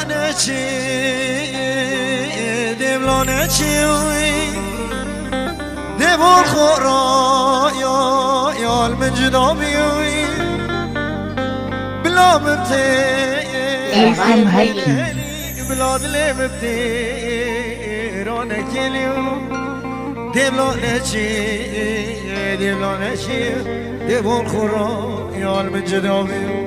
نچی دبلا نچی دبال خورا یا من جدا بیوی بلا مبتی الهام هيكي بلا دلی مبتی رانه کلیو دبلا نچی دبال خورا یا من جدا بیوی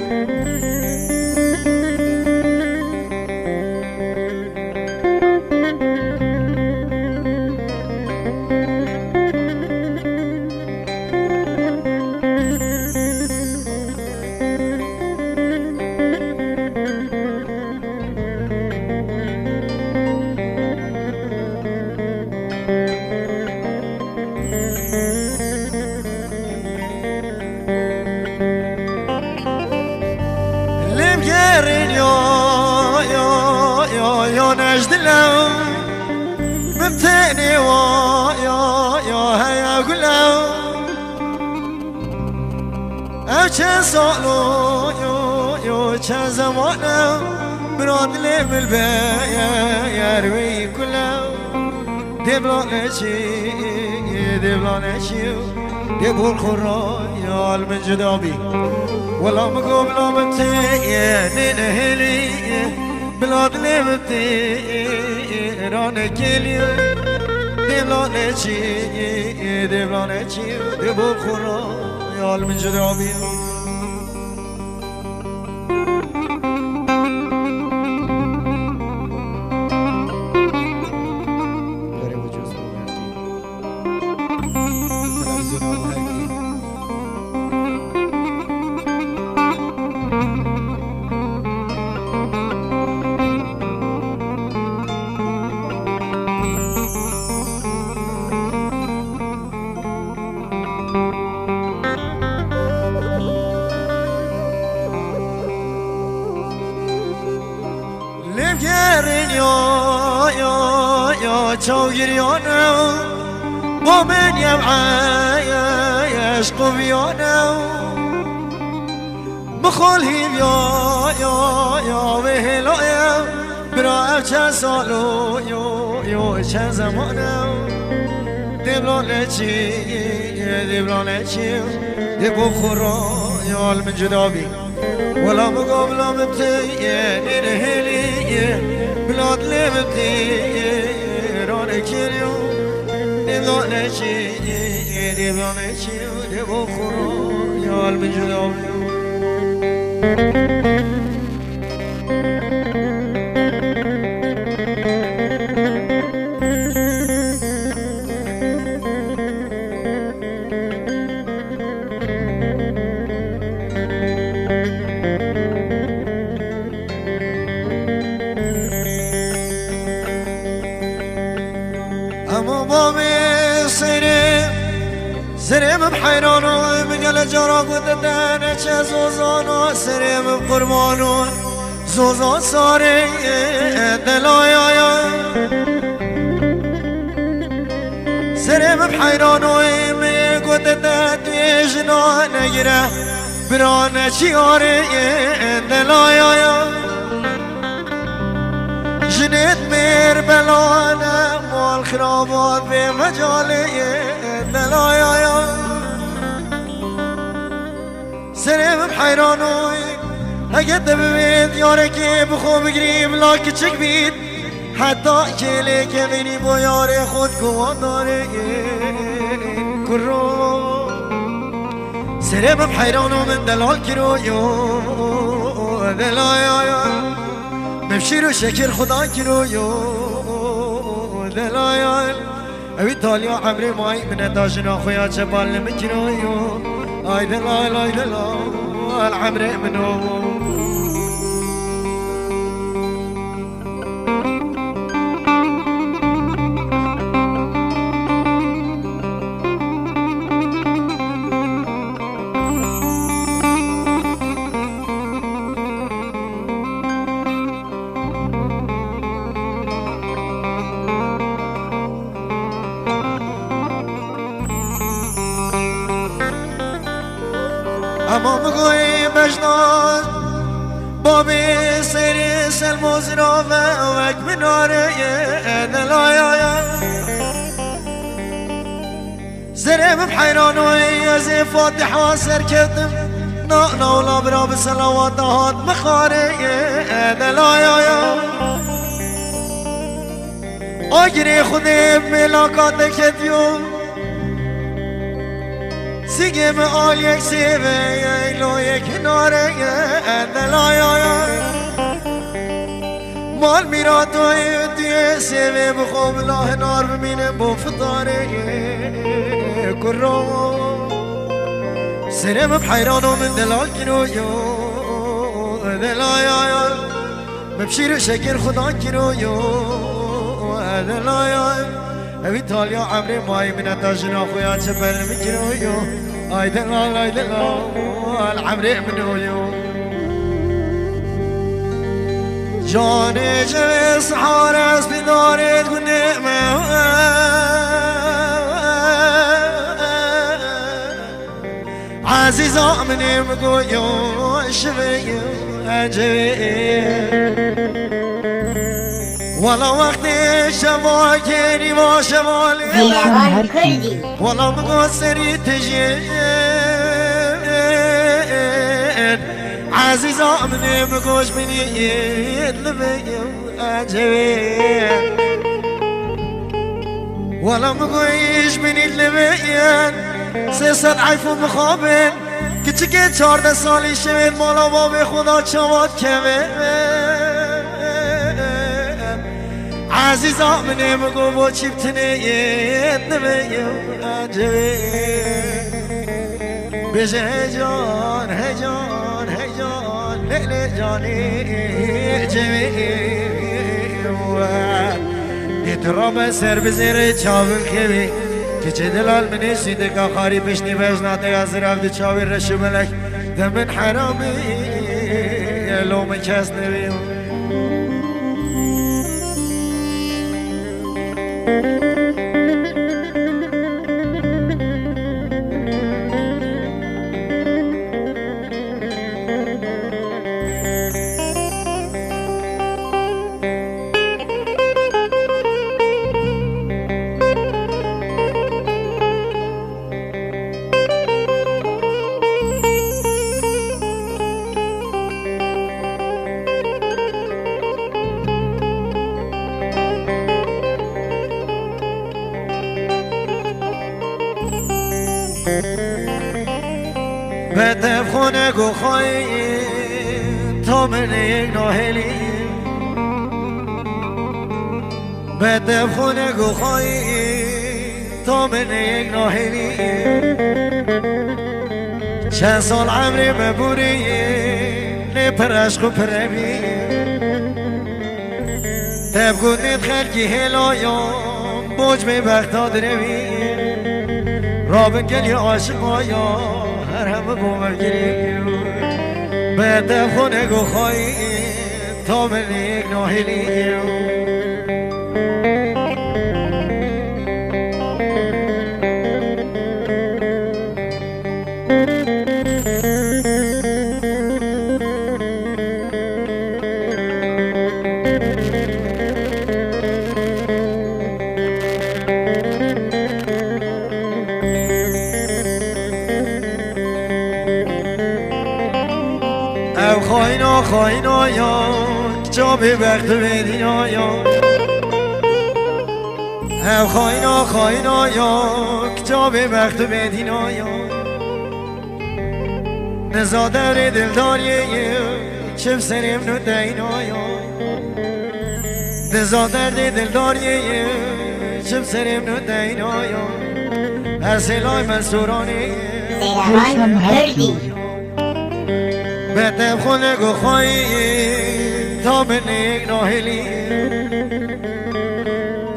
يا نجد لو ممتني يا هيا قلو او چه سالو يو چه زمانو براد لي بالبيا يروي كلو دبلا نشي دبو الخرا يا المنجدابي والله مقوم لا متين نهلي بلاد لمتي رانه كلي دبلا نشي دبو الخرا يا المنجدابي گرین یا چاو گریانو با من یم عشق و بیانو بخول هیم یا وهلایم برا او چند سالو یا چند زمانو دبلا نچی دبو خورا یا من جدابی ولا مقابله مبتين نهلي بلاد لمبتي رانه كريو دبلا نشي دبو خورا يا المجدابي اما بابي سريم بحيرانو بقل جراق وددانا چه زوزانو سريم بقربانو زوزان ساري دلايايا سريم بحيرانو بقل وددانا يجنا نجره برانا چياري دلايايا جنيت مير بلانا مال خرابات بمجالي دلايا سريم بحيرانوي اگه ببید یاره که بخو بگریم لاک چک بید حتی کلی که بینی با یاره خود گوان داره کرو سريم بحيرانو من دلال کرو یو دلایا ببشیر و شکر خدا کرو یو دلایل اوی تالیا عمری مای من داشنا خویا چبال نمکرو یو آی دلایل عمری منو اما مگوی بجنان بابی سری سلموز را و وک بناره دلایا زرم بحیرانوی از فاتحه سر کردم نولا برا بسلوات هات مخاره دلایا آگری خودم ملاقات کدیو سیگم آل یک سیوه ایلو یک ناره دلایا مال میراتوی دیه سیوه بخوب لاه نار بمینم بفتاره کرو سرم بحیرانو من دلال کنویو دلایا ببشیر شکر خدا کنویو دلایا اوی تالیا عمری مای من تاجنا خویا چه برمی کنویو آی دلال عمری منویو جان جوی سحار است بیدارت کنه عزیزا منی مگویو شویو عجبی والا وقتی شما کنی با شمالی والا مگو سری تجید عزیزا منی مگوش بنید لبیو عجبی والا مگویش بنید لبید 300 عیفون مخابن کچکه 14 سالی شوید مالا باب خدا چواد کمه عزیزا منی مگو با چیبتنید نمیو عجبی بشه هجان هجان هجان لیل جانی عجبی اترام سر بزیر چاول کبی که چه دلال منی سیده که خاری بشنی بجناته از رفت چاوی رشو ملک دمن حرامی لوم کس نبیم بده خونه گو خواهی تا من یک ناهلی بده خونه گو خواهی تا من یک ناهلی چند سال عمری مبوری نپرشق و پرمی تبگو نید خلقی هلایم بوج می بختا دروی رابن گلی عاشق آیا هر همه بومر گریو بده خونه گو خواهی تا من یک ناهلیو خواهین آیا جا به وقت بدین آیا خواهین آیا جا به وقت بدین آیا نزادر دلداریه چم سرم نو دین آیا نزادر دلداریه چم سرم نو دین آیا اصلای منصورانه بده خونه گو خواهی تا من یک ناهلی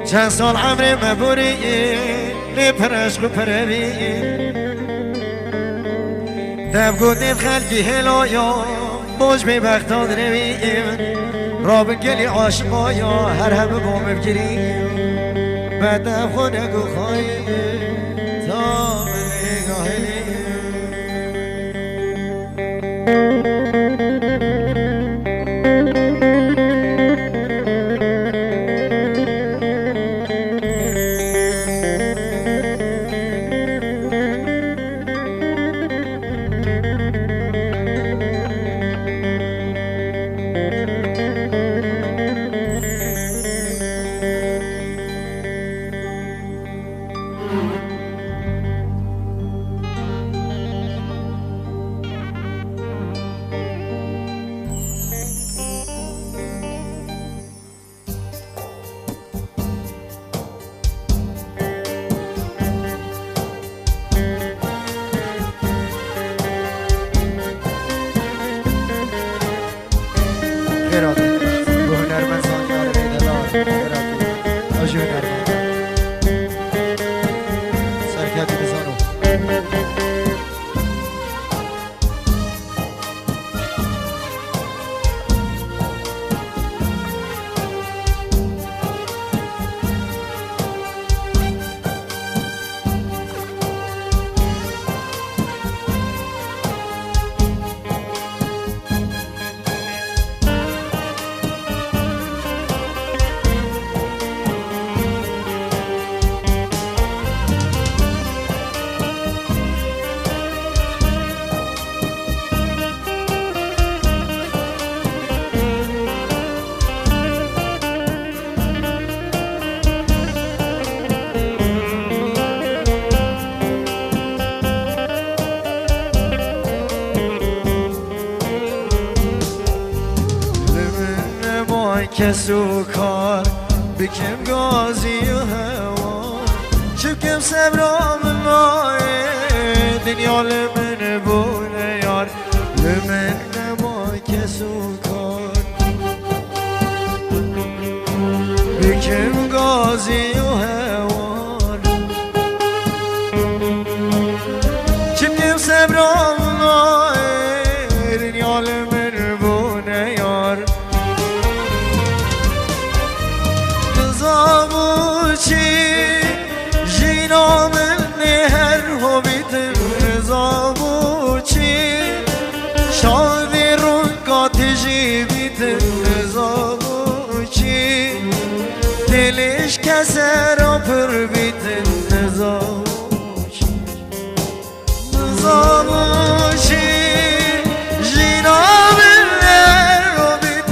چند سال عمر مبوری نپرشق و پروی دبگو نید خلقی هلایا بوج می بختاد روی رابن گلی عاشق آیا هر همه بوم بگیری بده خونه گو خواهی تا من یک ناهلی اگراتی به هنرمند زانکار بیدلار اگراتی آجی هنرمند سرکتی بزانو کسو کار بکم گازی و هوا چکم سبرام ماه دنیا لمن بونه یار لمن نما کسو کار بکم گازی و هوا چکم سبرام ماه دنیا لمن بونه یار جینا من هر هویت نظاموچی شادی رو کاتجی بیت نظاموچی دلش کسر پر بیت نظاموچی نظاموچی جینا من هر هویت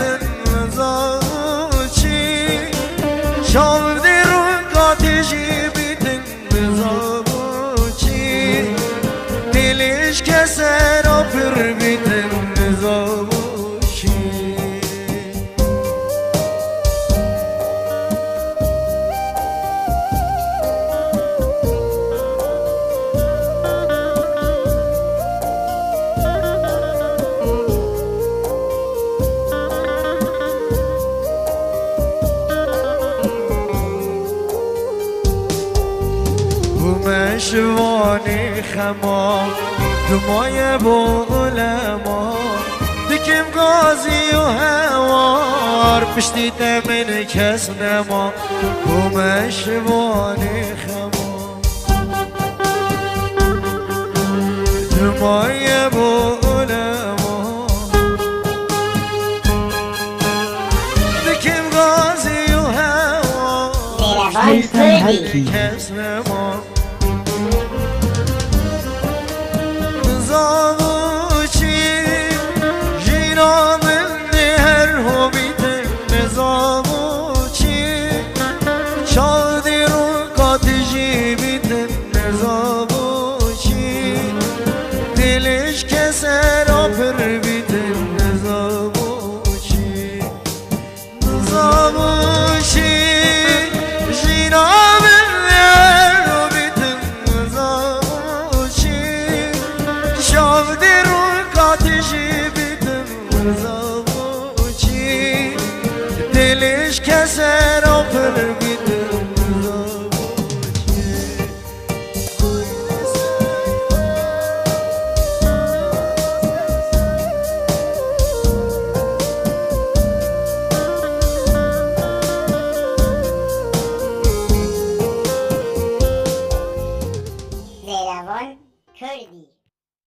نظاموچی شادی کسر پر بیتن نظاموشی بومشوانی خمام دمای بغلما دکم گازی و هوار پشتی تمن کس نما بومشوانی خمام دمای بغلما دکم گازی و هوار پشتی کس نما نظاموچی جینا من هر هویت نظاموچی شادی رو کاتجی بیت نظاموچی دلش کسر پر بیت نظاموچی نظاموچی جینا من هر هویت نظاموچی شادی رو کاتجی بیتم نظاموچی دلش کسر پر بیتم